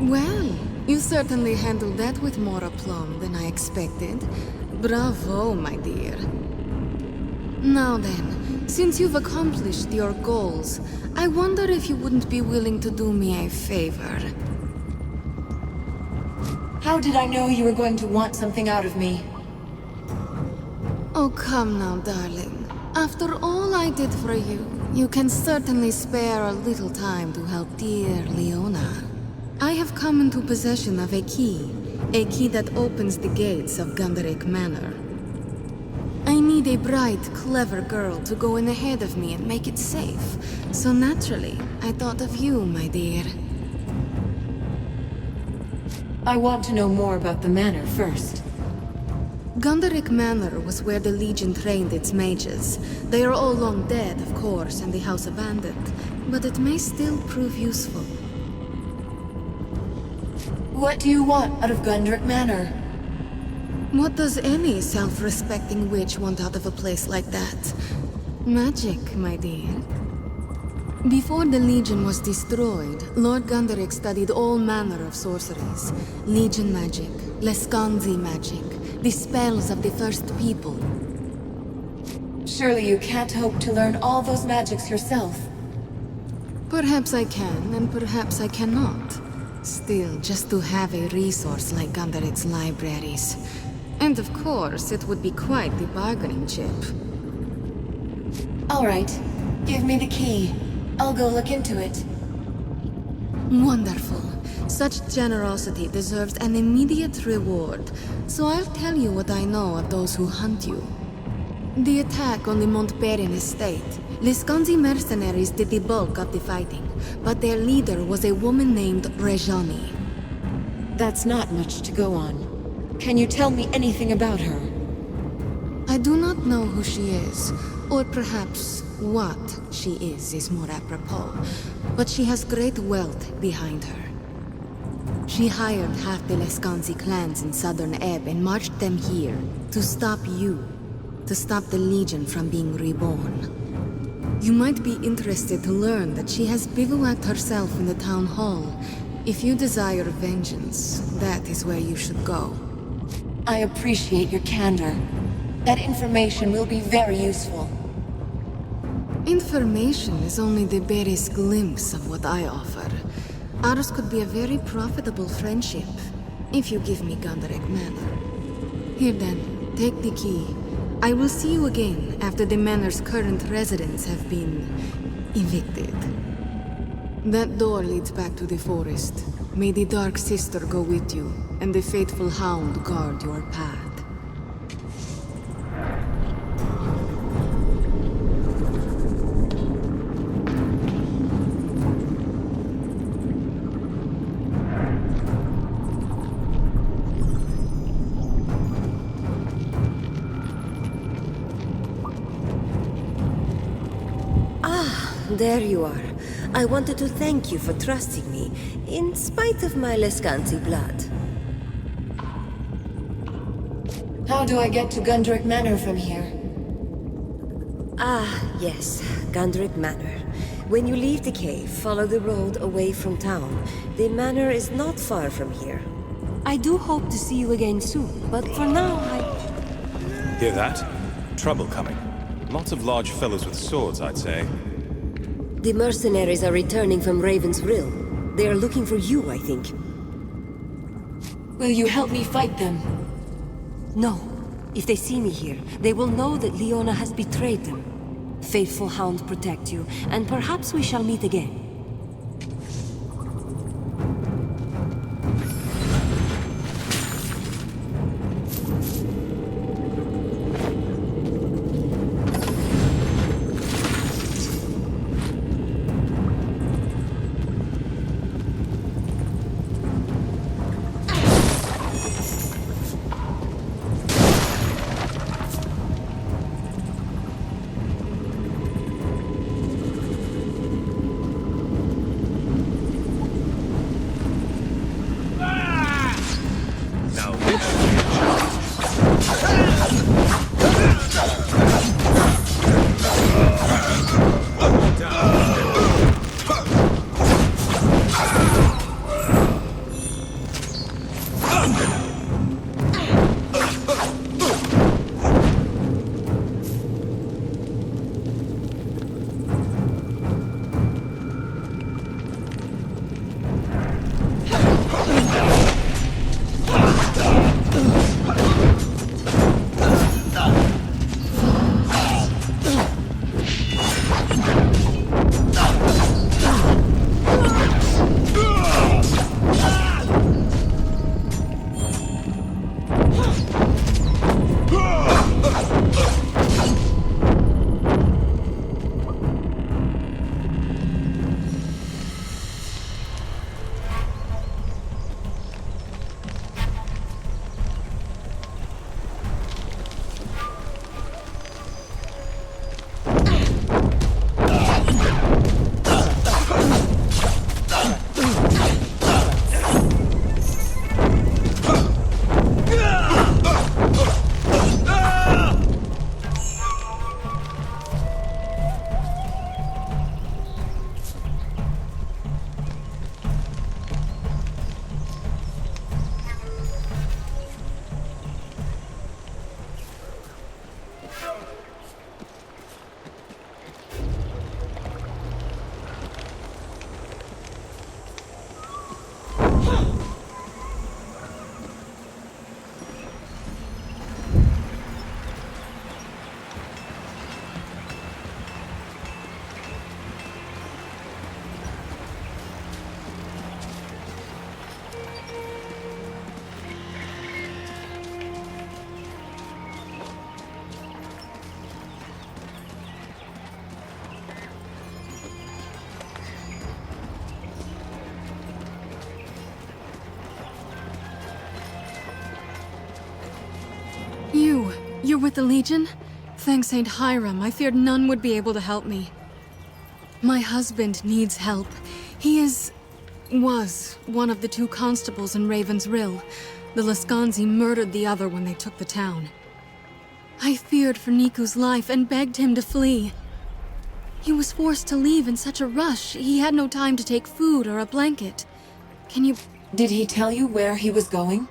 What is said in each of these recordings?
Well, you certainly handled that with more aplomb than I expected. Bravo, my dear. Now then, since you've accomplished your goals, I wonder if you wouldn't be willing to do me a favor. How did I know you were going to want something out of me? Oh, come now, darling. After all I did for you, you can certainly spare a little time to help dear Leona. I have come into possession of a key that opens the gates of Gunderic Manor. I need a bright, clever girl to go in ahead of me and make it safe. So naturally, I thought of you, my dear. I want to know more about the manor first. Gunderic Manor was where the Legion trained its mages. They are all long dead, of course, and the house abandoned, but it may still prove useful. What do you want out of Gunderic Manor? What does any self-respecting witch want out of a place like that? Magic, my dear. Before the Legion was destroyed, Lord Gunderic studied all manner of sorceries. Legion magic, Lescanzi magic, the spells of the First People. Surely you can't hope to learn all those magics yourself. Perhaps I can, and perhaps I cannot. Still, just to have a resource like Gunderic's libraries. And of course, it would be quite the bargaining chip. All right. Give me the key. I'll go look into it. Wonderful. Such generosity deserves an immediate reward, so I'll tell you what I know of those who hunt you. The attack on the Montperin estate. Lisconzi mercenaries did the bulk of the fighting, but their leader was a woman named Rejani. That's not much to go on. Can you tell me anything about her? I do not know who she is, or perhaps what she is more apropos, but she has great wealth behind her. She hired half the Lescanzi clans in southern Ebb and marched them here to stop you, to stop the Legion from being reborn. You might be interested to learn that she has bivouacked herself in the town hall. If you desire vengeance, that is where you should go. I appreciate your candor. That information will be very useful. Information is only the barest glimpse of what I offer. Ours could be a very profitable friendship, if you give me Gunderic Manor. Here then, take the key. I will see you again after the manor's current residents have been evicted. That door leads back to the forest. May the Dark Sister go with you, and the faithful hound guard your path. There you are. I wanted to thank you for trusting me, in spite of my Lescanzi blood. How do I get to Gunderic Manor from here? Ah, yes, Gunderic Manor. When you leave the cave, follow the road away from town. The manor is not far from here. I do hope to see you again soon, but for now, Hear that? Trouble coming. Lots of large fellows with swords, I'd say. The mercenaries are returning from Raven's Rill. They are looking for you, I think. Will you help me fight them? No. If they see me here, they will know that Leona has betrayed them. Faithful hound protect you, and perhaps we shall meet again. You're with the Legion? Thanks Saint Hiram, I feared none would be able to help me. My husband needs help. He was one of the 2 constables in Raven's Rill. The Lascanzi murdered the other when they took the town. I feared for Niku's life and begged him to flee. He was forced to leave in such a rush, he had no time to take food or a blanket. Can you... Did he tell you where he was going?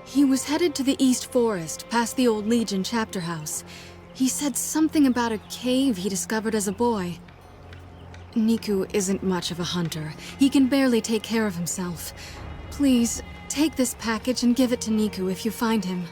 He was headed to the East Forest, past the old Legion chapter house. He said something about a cave he discovered as a boy. Niku isn't much of a hunter. He can barely take care of himself. Please, take this package and give it to Niku if you find him.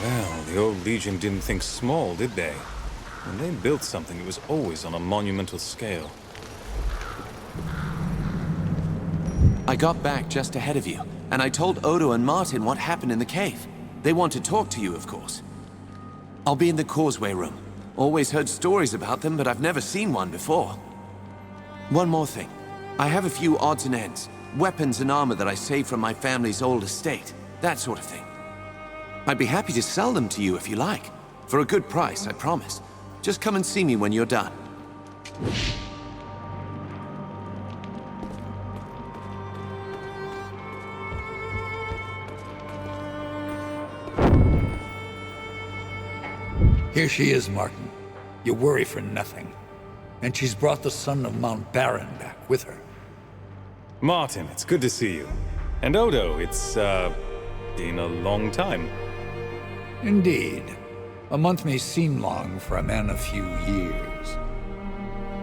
Well, the old Legion didn't think small, did they? When they built something, it was always on a monumental scale. I got back just ahead of you, and I told Odo and Martin what happened in the cave. They want to talk to you, of course. I'll be in the causeway room. Always heard stories about them, but I've never seen one before. One more thing. I have a few odds and ends. Weapons and armor that I saved from my family's old estate. That sort of thing. I'd be happy to sell them to you if you like. For a good price, I promise. Just come and see me when you're done. Here she is, Martin. You worry for nothing. And she's brought the son of Mount Baron back with her. Martin, it's good to see you. And Odo, it's, been a long time. Indeed. A month may seem long for a man of few years.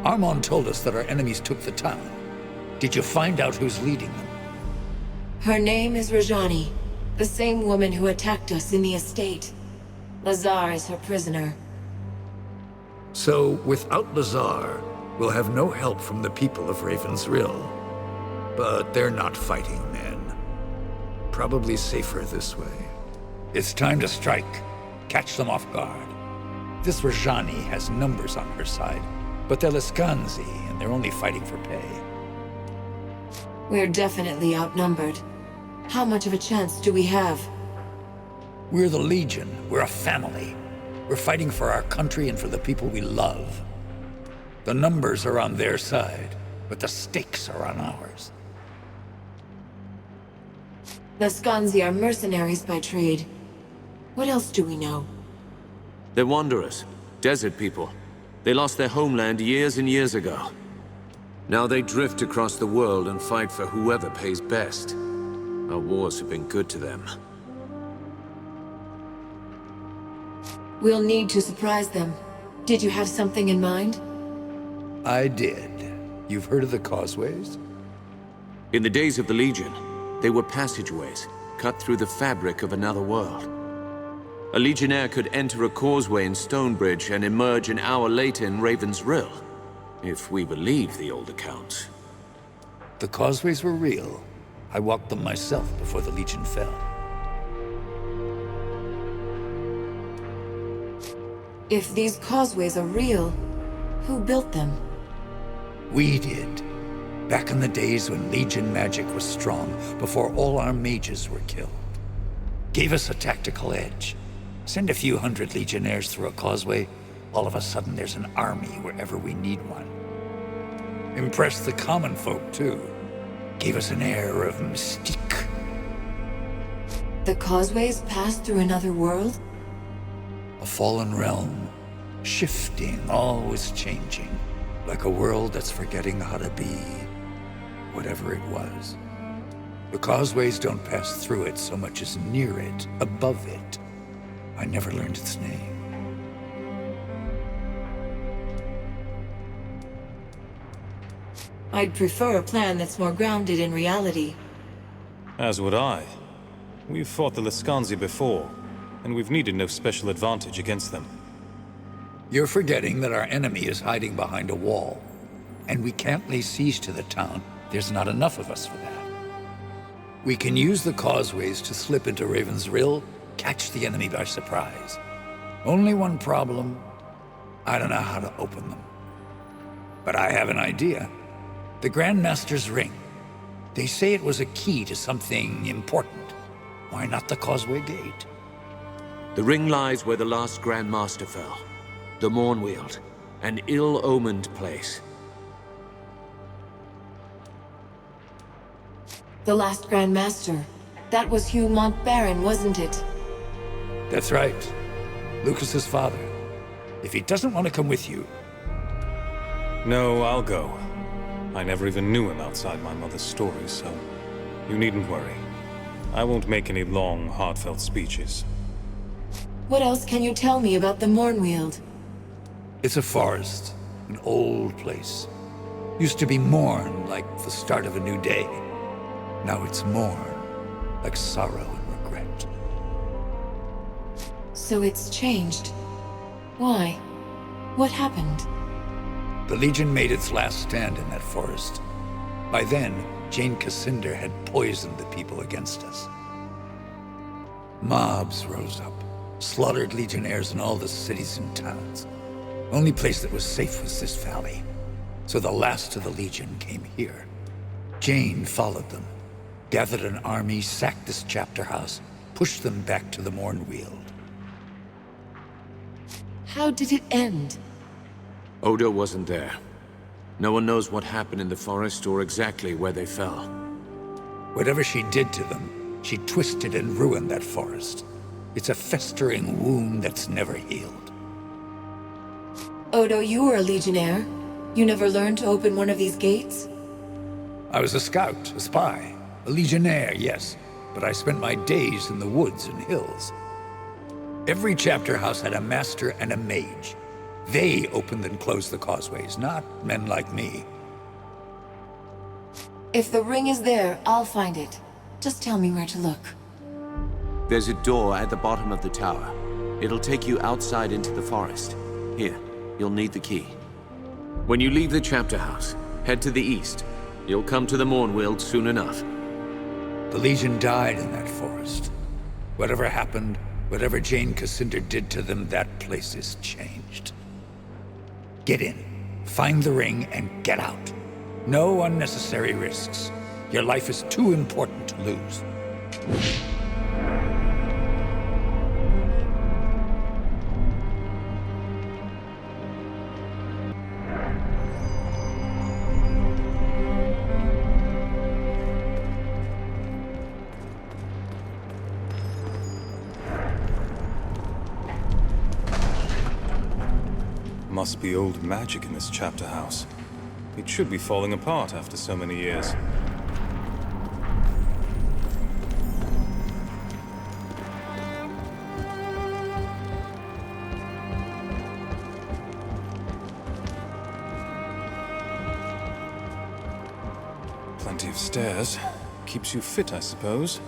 Armand told us that our enemies took the town. Did you find out who's leading them? Her name is Rajani, the same woman who attacked us in the estate. Lazar is her prisoner. So, without Lazar, we'll have no help from the people of Raven's Rill. But they're not fighting men. Probably safer this way. It's time to strike. Catch them off guard. This Rajani has numbers on her side, but they're Lascanzi, and they're only fighting for pay. We're definitely outnumbered. How much of a chance do we have? We're the Legion. We're a family. We're fighting for our country and for the people we love. The numbers are on their side, but the stakes are on ours. Lascanzi are mercenaries by trade. What else do we know? They're wanderers, desert people. They lost their homeland years and years ago. Now they drift across the world and fight for whoever pays best. Our wars have been good to them. We'll need to surprise them. Did you have something in mind? I did. You've heard of the causeways? In the days of the Legion, they were passageways, cut through the fabric of another world. A Legionnaire could enter a causeway in Stonebridge and emerge an hour later in Raven's Rill, if we believe the old accounts. The causeways were real. I walked them myself before the Legion fell. If these causeways are real, Who built them? We did. Back in the days when Legion magic was strong, before all our mages were killed. Gave us a tactical edge. Send a few hundred legionnaires through a causeway, all of a sudden there's an army wherever we need one. Impressed the common folk, too. Gave us an air of mystique. The causeways pass through another world? A fallen realm. Shifting, always changing. Like a world that's forgetting how to be whatever it was. The causeways don't pass through it so much as near it, above it. I never learned its name. I'd prefer a plan that's more grounded in reality. As would I. We've fought the Liscanzi before, and we've needed no special advantage against them. You're forgetting that our enemy is hiding behind a wall, and we can't lay siege to the town. There's not enough of us for that. We can use the causeways to slip into Raven's Rill, catch the enemy by surprise. Only one problem, I don't know how to open them. But I have an idea. The Grandmaster's ring. They say it was a key to something important. Why not the causeway gate? The ring lies where the last Grand Master fell. The Mornweald. An ill-omened place. The last Grand Master. That was Hugh Montbaron, wasn't it? That's right. Lucas's father. If he doesn't want to come with you... No, I'll go. I never even knew him outside my mother's story, so you needn't worry. I won't make any long, heartfelt speeches. What else can you tell me about the Mornweald? It's a forest. An old place. Used to be morn, like the start of a new day. Now it's mourn, like sorrow and regret. So it's changed. Why? What happened? The Legion made its last stand in that forest. By then, Jane Cassinder had poisoned the people against us. Mobs rose up, slaughtered Legionnaires in all the cities and towns. Only place that was safe was this valley. So the last of the Legion came here. Jane followed them, gathered an army, sacked this chapter house, pushed them back to the Mornweald. How did it end? Odo wasn't there. No one knows what happened in the forest or exactly where they fell. Whatever she did to them, she twisted and ruined that forest. It's a festering wound that's never healed. Odo, you were a Legionnaire. You never learned to open one of these gates? I was a scout, a spy, a Legionnaire, yes, but I spent my days in the woods and hills. Every chapter house had a master and a mage. They opened and closed the causeways, not men like me. If the ring is there, I'll find it. Just tell me where to look. There's a door at the bottom of the tower. It'll take you outside into the forest. Here, you'll need the key. When you leave the chapter house, head to the east. You'll come to the Mornweald soon enough. The Legion died in that forest. Whatever happened, whatever Jane Cassinder did to them, that place is changed. Get in, find the ring, and get out. No unnecessary risks. Your life is too important to lose. Must be old magic in this chapter house. It should be falling apart after so many years. Plenty of stairs. Keeps you fit, I suppose.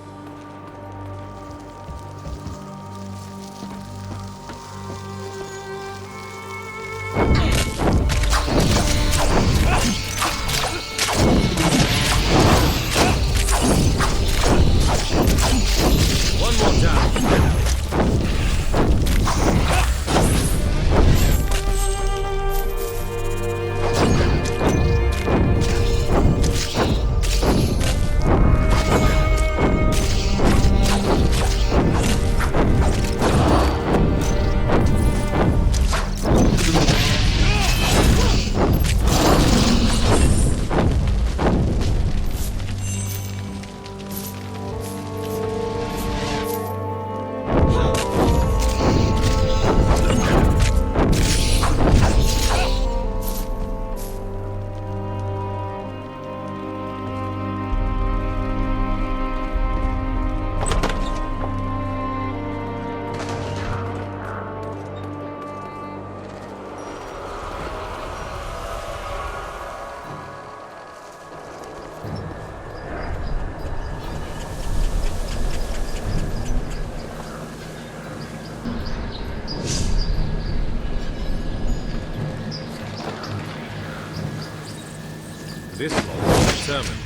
This one is determined.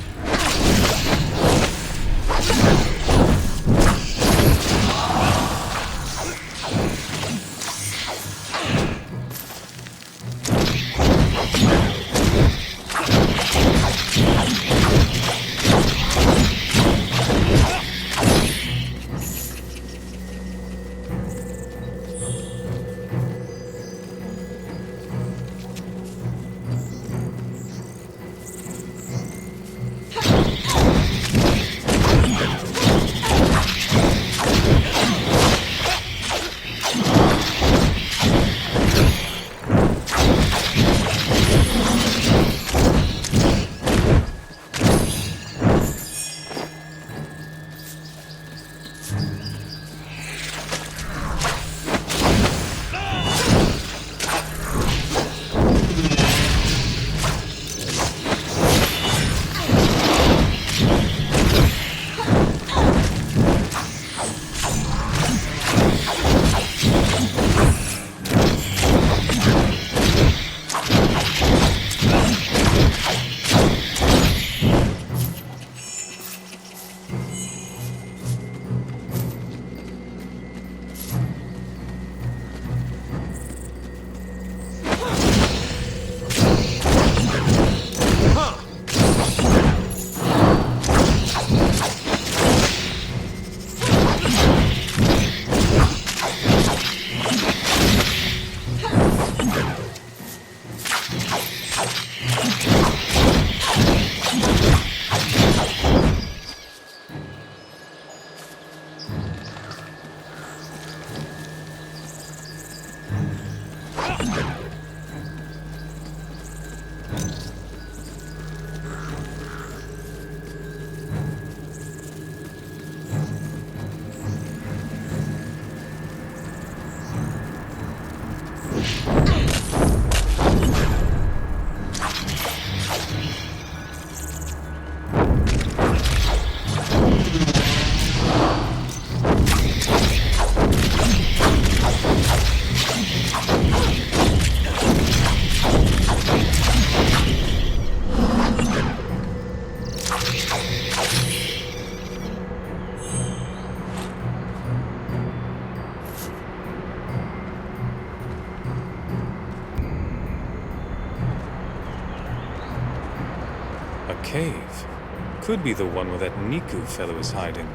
Cave. Could be the one where that Nikki fellow is hiding.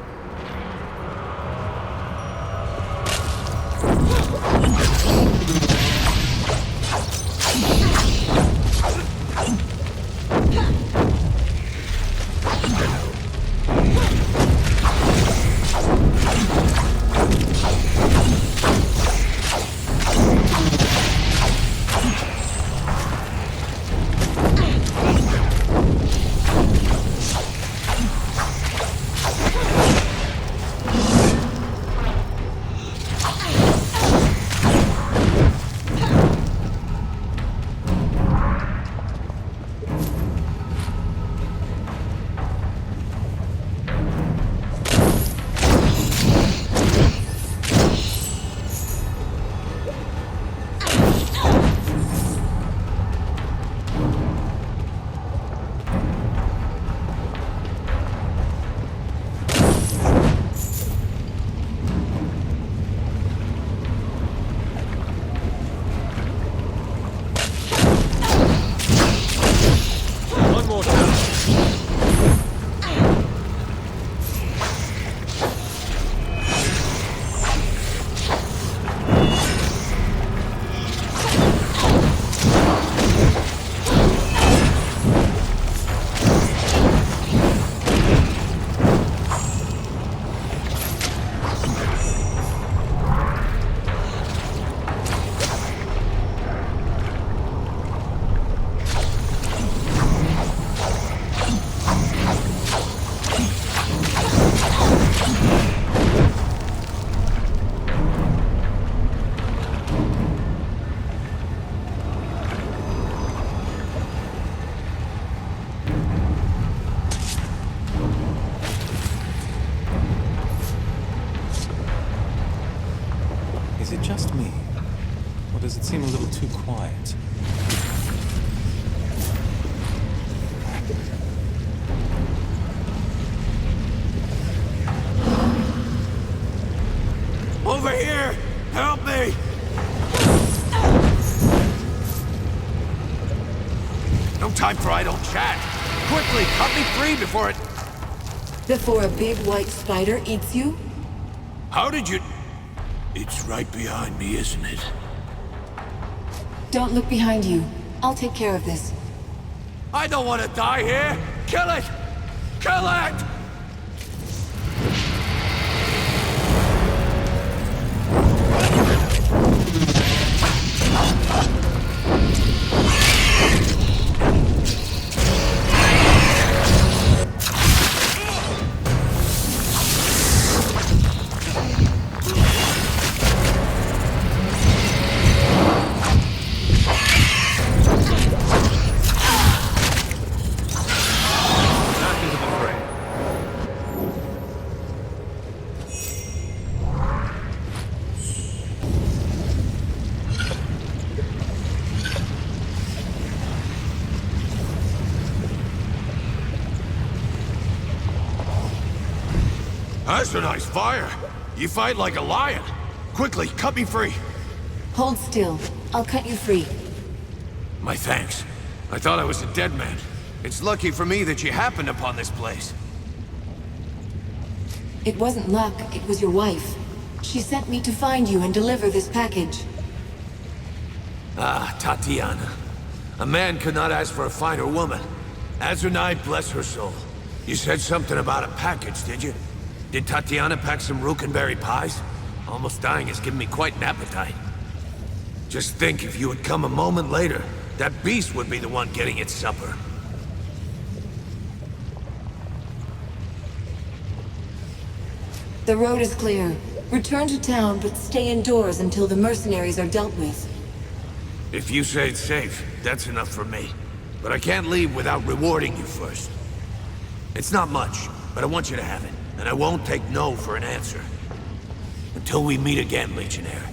Is it just me? Or does it seem a little too quiet? I don't chat. Quickly, cut me free before it... Before a big white spider eats you? How did you... It's right behind me, isn't it? Don't look behind you. I'll take care of this. I don't want to die here! Kill it! Kill it! That's a nice fire. You fight like a lion. Quickly, cut me free. Hold still. I'll cut you free. My thanks. I thought I was a dead man. It's lucky for me that you happened upon this place. It wasn't luck, it was your wife. She sent me to find you and deliver this package. Ah, Tatiana. A man could not ask for a finer woman. Azunai, bless her soul. You said something about a package, did you? Did Tatiana pack some Rook'n'berry pies? Almost dying has given me quite an appetite. Just think, if you had come a moment later, that beast would be the one getting its supper. The road is clear. Return to town, but stay indoors until the mercenaries are dealt with. If you say it's safe, that's enough for me. But I can't leave without rewarding you first. It's not much, but I want you to have it. And I won't take no for an answer. Until we meet again, Legionnaire.